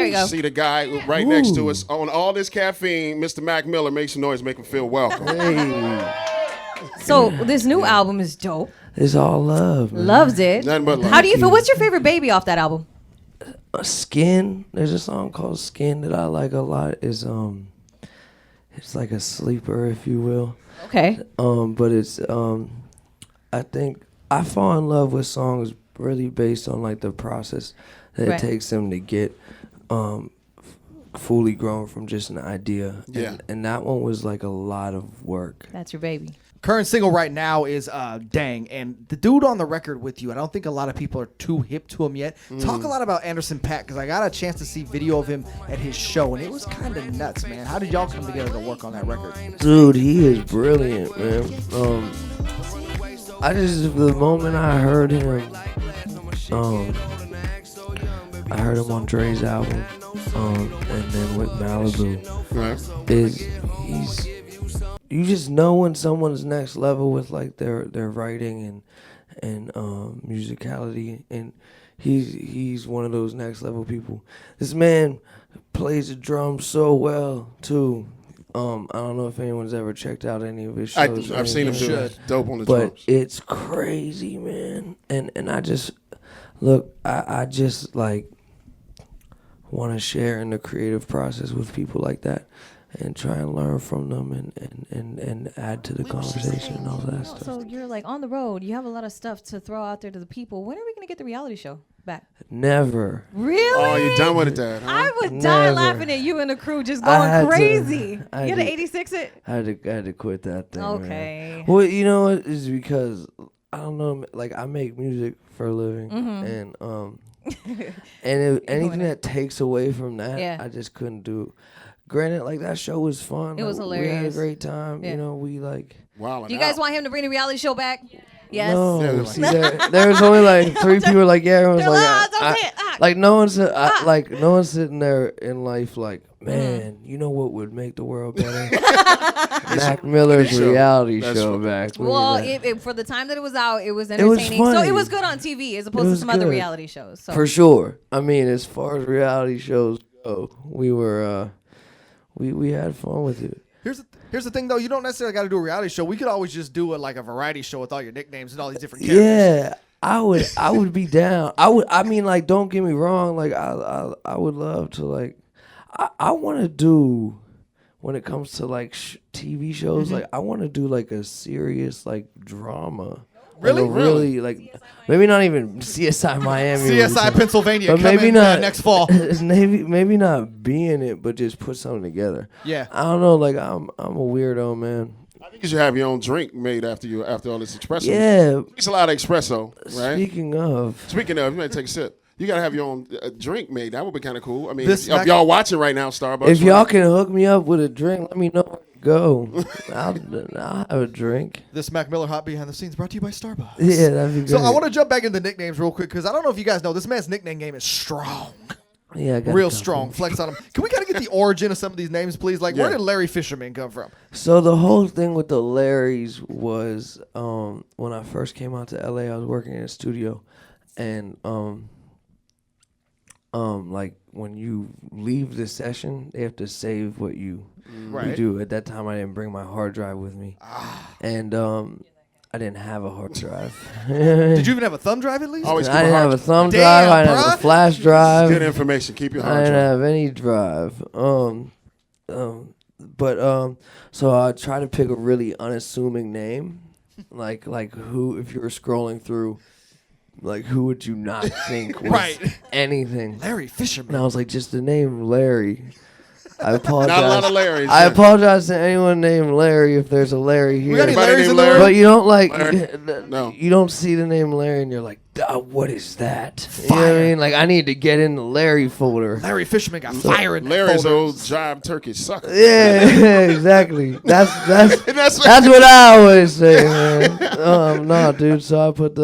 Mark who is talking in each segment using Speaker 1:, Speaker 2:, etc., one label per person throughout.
Speaker 1: you go.
Speaker 2: See the guy right next to us on all this caffeine. Mr. Mac Miller, make some noise, make him feel welcome.
Speaker 3: Hey.
Speaker 1: So this new album is dope.
Speaker 3: It's all love, man.
Speaker 1: Loves it.
Speaker 2: Nothing but love.
Speaker 1: How do you feel? What's your favorite baby off that album?
Speaker 3: Skin. There's a song called Skin that I like a lot. It's like a sleeper, if you will.
Speaker 1: Okay.
Speaker 3: But it's I think I fall in love with songs really based on like the process that it takes them to get fully grown from just an idea.
Speaker 2: Yeah.
Speaker 3: And that one was like a lot of work.
Speaker 1: That's your baby.
Speaker 4: Current single right now is Dang. And the dude on the record with you, I don't think a lot of people are too hip to him yet. Talk a lot about Anderson .Paak, because I got a chance to see video of him at his show, and it was kind of nuts, man. How did y'all come together to work on that record?
Speaker 3: Dude, he is brilliant, man. I just, the moment I heard him, I heard him on Dre's album, and then with Malibu.
Speaker 2: Right.
Speaker 3: You just know when someone's next level with like their writing and musicality, and he's one of those next level people. This man plays the drums so well too. I don't know if anyone's ever checked out any of his shows.
Speaker 2: I've seen him do it. Dope on the
Speaker 3: but
Speaker 2: drums.
Speaker 3: it's crazy, man. And I just look, I just like want to share in the creative process with people like that. And try and learn from them and add to the conversation and all that stuff.
Speaker 1: So you're like on the road. You have a lot of stuff to throw out there to the people. When are we going to get the reality show back?
Speaker 3: Never.
Speaker 1: Really?
Speaker 2: Oh, you're done with it, Dad, huh?
Speaker 1: I would die
Speaker 3: Never.
Speaker 1: laughing at you and the crew just going crazy.
Speaker 3: I
Speaker 1: You had to
Speaker 3: had
Speaker 1: 86 it?
Speaker 3: I had to quit that thing.
Speaker 1: Okay.
Speaker 3: Man. Well, you know what? It's because, I don't know, like I make music for a living. And anything that takes away from that, I just couldn't do. Granted, like that show was fun.
Speaker 1: It was hilarious.
Speaker 3: We had a great time.
Speaker 1: Yeah.
Speaker 3: You know, we like.
Speaker 2: Wow.
Speaker 1: Do you guys want him to bring the reality show back? Yes.
Speaker 3: No,
Speaker 2: Yeah,
Speaker 3: see, there was only like 3 people. Like, yeah, everyone's
Speaker 1: They're
Speaker 3: like,
Speaker 1: like,
Speaker 3: like no one's like no one's sitting there in life like, man, you know what would make the world better? Mac Miller's reality show back.
Speaker 1: Well, for the time that it was out, it was entertaining. So it was good on TV as opposed to some other reality shows. So.
Speaker 3: For sure. I mean, as far as reality shows go, we were. We had fun with it.
Speaker 4: Here's the thing, though. You don't necessarily got to do a reality show. We could always just do like a variety show with all your nicknames and all these different characters.
Speaker 3: Yeah, I would be down. I mean, like, don't get me wrong. Like, I would love to, like, I want to do, when it comes to, like, TV shows, like, I want to do, like, a serious, like, drama.
Speaker 4: Really?
Speaker 3: Like really, like, maybe not even CSI Miami.
Speaker 4: CSI Pennsylvania.
Speaker 3: But maybe not
Speaker 4: next fall.
Speaker 3: maybe not be in it, but just put something together.
Speaker 4: Yeah.
Speaker 3: I don't know. Like I'm a weirdo, man.
Speaker 2: I think you should have your own drink made after all this espresso.
Speaker 3: Yeah.
Speaker 2: It's a lot of espresso, right?
Speaker 3: Speaking of,
Speaker 2: you might take a sip. You gotta have your own drink made. That would be kind of cool. I mean,
Speaker 4: This
Speaker 2: if y'all watching right now, Starbucks.
Speaker 3: if y'all can hook me up with a drink, let me know where to go. I'll have a drink.
Speaker 4: This Mac Miller Hot Behind the Scenes brought to you by Starbucks.
Speaker 3: Yeah, that'd be great.
Speaker 4: So I want to jump back into nicknames real quick because I don't know if you guys know this man's nickname game is strong.
Speaker 3: Yeah, I got
Speaker 4: Real strong. Flex on him. Can we kind of get the origin of some of these names, please? Like, where did Larry Fisherman come from?
Speaker 3: So the whole thing with the Larrys was when I first came out to LA, I was working in a studio, and like when you leave the session, they have to save what you do. At that time, I didn't bring my hard drive with me, and I didn't have a hard drive.
Speaker 4: Did you even have a thumb drive at least?
Speaker 2: Always keep
Speaker 3: I didn't have a thumb
Speaker 4: Damn,
Speaker 3: drive. I didn't
Speaker 4: bruh.
Speaker 3: have a flash drive.
Speaker 2: Good information. Keep your
Speaker 3: I
Speaker 2: hard
Speaker 3: didn't
Speaker 2: drive.
Speaker 3: have any drive. But so I try to pick a really unassuming name, like who, if you were scrolling through, like who would you not think was anything?
Speaker 4: Larry Fisherman.
Speaker 3: And I was like, just the name Larry. I apologize.
Speaker 2: Not a lot of Larrys.
Speaker 3: I apologize to anyone named Larry if there's a Larry here.
Speaker 4: We got any
Speaker 2: Anybody
Speaker 4: Larrys
Speaker 2: named
Speaker 4: in the
Speaker 2: Larry?
Speaker 4: room?
Speaker 3: But you don't like,
Speaker 2: No.
Speaker 3: you don't see the name Larry and you're like, what is that? You know what I mean? Like, I need to get in the Larry folder.
Speaker 4: Larry Fisherman got fired.
Speaker 2: Larry's old jive turkey sucker.
Speaker 3: Yeah, exactly. That's what I always say, man. No, dude. So I put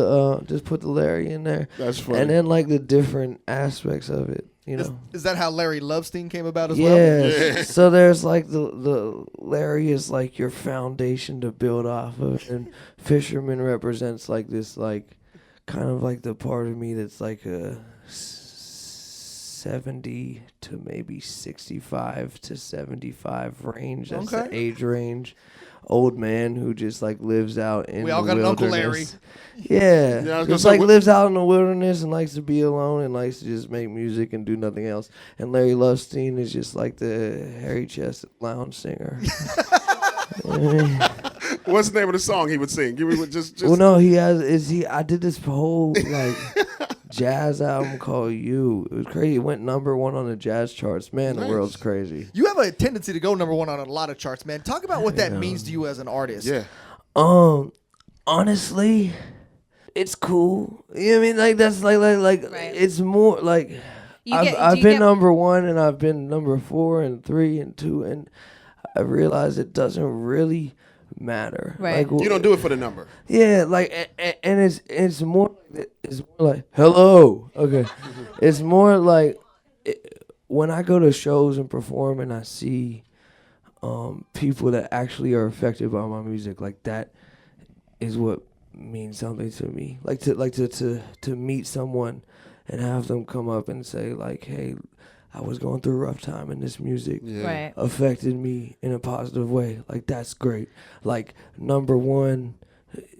Speaker 3: just put the Larry in there.
Speaker 2: That's funny.
Speaker 3: And then like the different aspects of it, you know.
Speaker 4: Is that how Larry Lovestein came about as well?
Speaker 3: Yeah. So there's like the Larry is like your foundation to build off of, and Fisherman represents like this like kind of like the part of me that's like a 70 to maybe 65 to 75 range. That's
Speaker 4: Okay.
Speaker 3: the age range. Old man who just like lives out in
Speaker 4: We all
Speaker 3: the
Speaker 4: got an Uncle
Speaker 3: wilderness.
Speaker 4: Larry.
Speaker 3: Yeah,
Speaker 2: Yeah, I was
Speaker 3: just
Speaker 2: gonna
Speaker 3: like
Speaker 2: say,
Speaker 3: lives out in the wilderness and likes to be alone and likes to just make music and do nothing else. And Larry Lovestein is just like the hairy chested lounge singer.
Speaker 2: What's the name of the song he would sing? Give me just.
Speaker 3: Well, no, I did this whole like jazz album called You. It was crazy. It went number 1 on the jazz charts. Man,
Speaker 2: Nice.
Speaker 3: the world's crazy.
Speaker 4: You have a tendency to go number 1 on a lot of charts, man. Talk about what that means to you as an artist.
Speaker 2: Yeah.
Speaker 3: Honestly, it's cool. You know what I mean? Like that's like
Speaker 1: Right.
Speaker 3: it's more like I've been number 1 and I've been number 4 and 3 and 2 and I realize it doesn't really matter.
Speaker 1: Right.
Speaker 3: Like,
Speaker 2: You don't do it for the number.
Speaker 3: Yeah, like and it's more like hello. Okay, it's more like when I go to shows and perform and I see people that actually are affected by my music, like that is what means something to me. Like to meet someone and have them come up and say like, hey, I was going through a rough time and this music
Speaker 1: Right.
Speaker 3: affected me in a positive way. Like that's great. Like number 1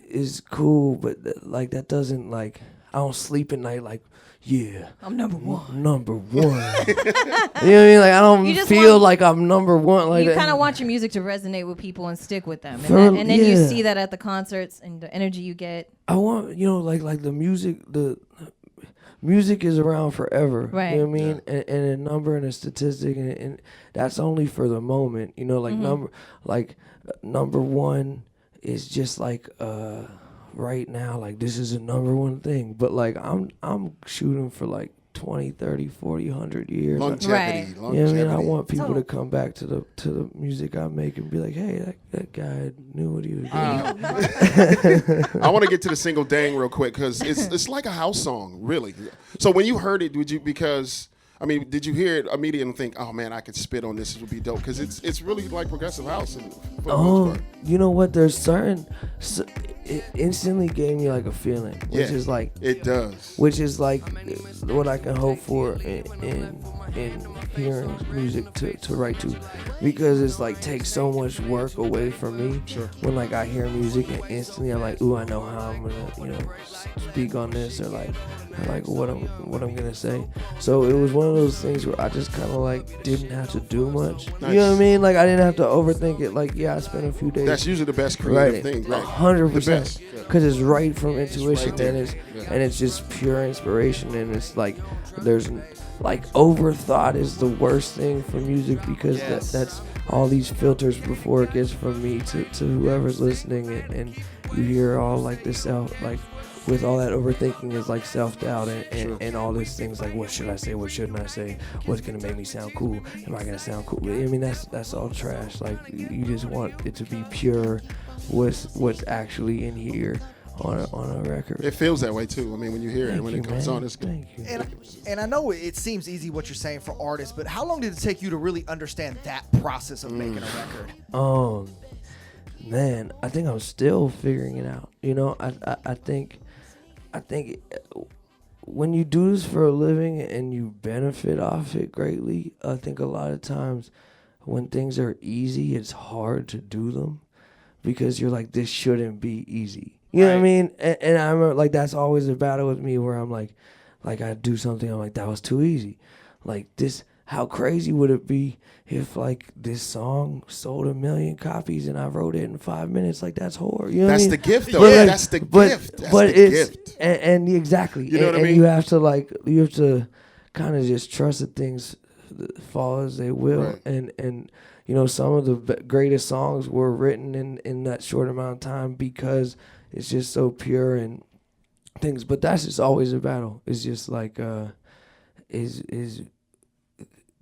Speaker 3: is cool, but like that doesn't like I don't sleep at night like yeah.
Speaker 1: I'm number 1.
Speaker 3: Number 1. You know what I mean? Like I don't
Speaker 1: You just
Speaker 3: feel
Speaker 1: want-
Speaker 3: like I'm number 1 like
Speaker 1: You
Speaker 3: that.
Speaker 1: kind of want your music to resonate with people and stick with them,
Speaker 3: For-
Speaker 1: and then you
Speaker 3: yeah.
Speaker 1: see that at the concerts and the energy you get.
Speaker 3: I want like the music is around forever.
Speaker 1: Right.
Speaker 3: You know what I mean? And a number and a statistic and that's only for the moment. You know, like number 1 is just like right now, like this is a number 1 thing. But like I'm shooting for like 20, 30, 40, 100 years.
Speaker 2: Longevity.
Speaker 1: Right.
Speaker 3: You know what I mean? I want people
Speaker 1: So-
Speaker 3: to come back to the music I make and be like, hey, that guy knew what he was doing.
Speaker 2: I want to get to the single "Dang" real quick because it's like a house song, really. So when you heard it, did you hear it immediately and think, oh man, I could spit on this, it would be dope? Because it's really like progressive house. For the most part.
Speaker 3: You know what? There's certain. It instantly gave me like a feeling, which
Speaker 2: Yeah,
Speaker 3: is like
Speaker 2: it does.
Speaker 3: which is like what I can hope for in hearing music to write to, because it's like takes so much work away from me.
Speaker 2: Sure.
Speaker 3: When like I hear music and instantly I'm like, ooh, I know how I'm gonna speak on this or like what I'm gonna say. So it was one of those things where I just kind of like didn't have to do much.
Speaker 2: Nice.
Speaker 3: You know what I mean? Like I didn't have to overthink it. Like yeah, I spent a few days.
Speaker 2: That's usually the best creative thing, right?
Speaker 3: 100%.
Speaker 2: The best.
Speaker 3: Because it's right from intuition,
Speaker 2: right there.
Speaker 3: and it's just pure inspiration, and it's like there's like overthought is the worst thing for music because
Speaker 4: Yes.
Speaker 3: that's all these filters before it gets from me to whoever's listening, and you hear all like this like with all that overthinking is like self-doubt and all these things like what should I say, what shouldn't I say, what's gonna make me sound cool, am I gonna sound cool? I mean that's all trash. Like you just want it to be pure, what's actually in here on a record.
Speaker 2: It feels that way too. I mean, when you hear it,
Speaker 3: Thank
Speaker 2: when
Speaker 3: you,
Speaker 2: it comes
Speaker 3: man.
Speaker 2: on, it's good.
Speaker 3: Thank you.
Speaker 4: And I know it seems easy what you're saying for artists, but how long did it take you to really understand that process of making a record?
Speaker 3: Man, I think I'm still figuring it out. You know, I think when you do this for a living and you benefit off it greatly, I think a lot of times when things are easy, it's hard to do them because you're like, this shouldn't be easy. You know what I mean? And I remember like that's always a battle with me where I'm like I do something, I'm like, that was too easy. Like this, how crazy would it be if like this song sold 1 million copies and I wrote it in 5 minutes? Like that's horror. You know
Speaker 2: That's
Speaker 3: what I
Speaker 2: the
Speaker 3: mean?
Speaker 2: gift, though.
Speaker 3: But,
Speaker 2: Yeah,
Speaker 3: like,
Speaker 2: that's the
Speaker 3: but,
Speaker 2: gift. That's
Speaker 3: but
Speaker 2: the
Speaker 3: it's
Speaker 2: gift.
Speaker 3: and exactly.
Speaker 2: You know what I
Speaker 3: and
Speaker 2: mean?
Speaker 3: you have to kind of just trust that things fall as they will.
Speaker 2: Right.
Speaker 3: And you know, some of the greatest songs were written in that short amount of time because it's just so pure and things. But that's just always a battle. It's just like is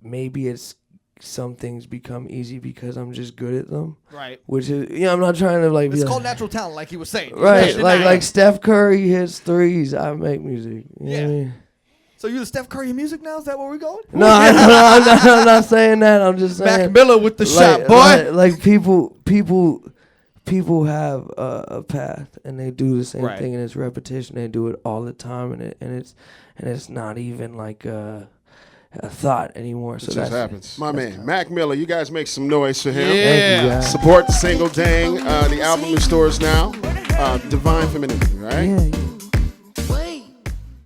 Speaker 3: maybe it's some things become easy because I'm just good at them.
Speaker 4: Right.
Speaker 3: Which is, you know, I'm not trying to like be
Speaker 4: It's
Speaker 3: like,
Speaker 4: called natural talent, like he was saying.
Speaker 3: right,
Speaker 4: You're
Speaker 3: like Steph Curry hits threes, I make music. You know what I mean?
Speaker 4: So you're the Steph Curry of music now? Is that where we're going?
Speaker 3: No, I'm not saying that. I'm just saying
Speaker 4: Mac Miller with the
Speaker 3: like,
Speaker 4: shot, boy.
Speaker 3: Like people have a path and they do the same
Speaker 4: Right.
Speaker 3: thing, and it's repetition. They do it all the time, and it's not even like a thought anymore. So
Speaker 2: It just
Speaker 3: that's
Speaker 2: happens. My man, Mac Miller, you guys make some noise for him.
Speaker 3: Thank you, guys.
Speaker 2: Support the single Dang. The album in stores now. Divine Femininity, right?
Speaker 3: Yeah.